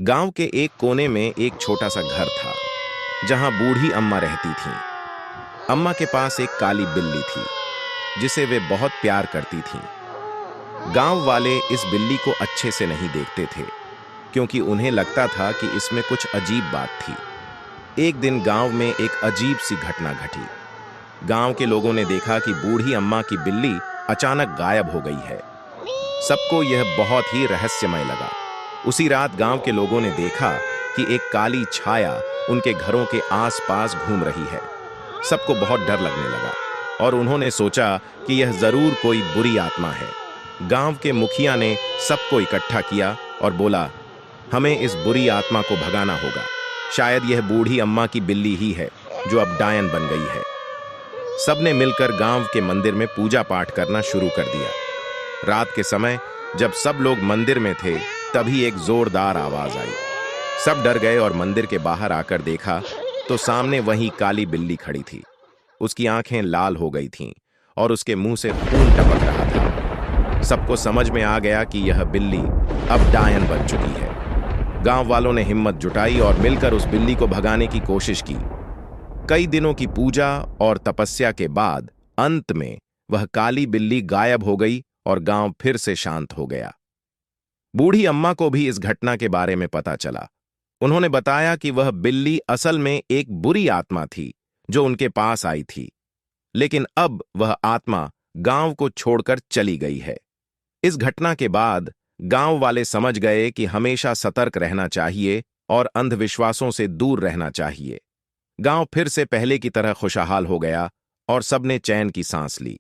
गांव के एक कोने में एक छोटा सा घर था जहां बूढ़ी अम्मा रहती थीं। अम्मा के पास एक काली बिल्ली थी जिसे वे बहुत प्यार करती थीं। गांव वाले इस बिल्ली को अच्छे से नहीं देखते थे क्योंकि उन्हें लगता था कि इसमें कुछ अजीब बात थी। एक दिन गांव में एक अजीब सी घटना घटी। गांव के लोगों ने देखा कि बूढ़ी अम्मा की बिल्ली अचानक गायब हो गई है। सबको यह बहुत ही रहस्यमय लगा। उसी रात गांव के लोगों ने देखा कि एक काली छाया उनके घरों के आसपास घूम रही है। सबको बहुत डर लगने लगा और उन्होंने सोचा कि यह जरूर कोई बुरी आत्मा है। गांव के मुखिया ने सबको इकट्ठा किया और बोला, हमें इस बुरी आत्मा को भगाना होगा। शायद यह बूढ़ी अम्मा की बिल्ली ही है जो अब डायन बन गई है। सबने मिलकर गांव के मंदिर में पूजा पाठ करना शुरू कर दिया। रात के समय जब सब लोग मंदिर में थे तभी एक जोरदार आवाज आई। सब डर गए और मंदिर के बाहर आकर देखा तो सामने वही काली बिल्ली खड़ी थी। उसकी आंखें लाल हो गई थीं और उसके मुंह से खून टपक रहा था। सबको समझ में आ गया कि यह बिल्ली अब डायन बन चुकी है। गांव वालों ने हिम्मत जुटाई और मिलकर उस बिल्ली को भगाने की कोशिश की। कई दिनों की पूजा और तपस्या के बाद अंत में वह काली बिल्ली गायब हो गई और गांव फिर से शांत हो गया। बूढ़ी अम्मा को भी इस घटना के बारे में पता चला। उन्होंने बताया कि वह बिल्ली असल में एक बुरी आत्मा थी जो उनके पास आई थी, लेकिन अब वह आत्मा गांव को छोड़कर चली गई है। इस घटना के बाद गांव वाले समझ गए कि हमेशा सतर्क रहना चाहिए और अंधविश्वासों से दूर रहना चाहिए। गांव फिर से पहले की तरह खुशहाल हो गया और सबने चैन की सांस ली।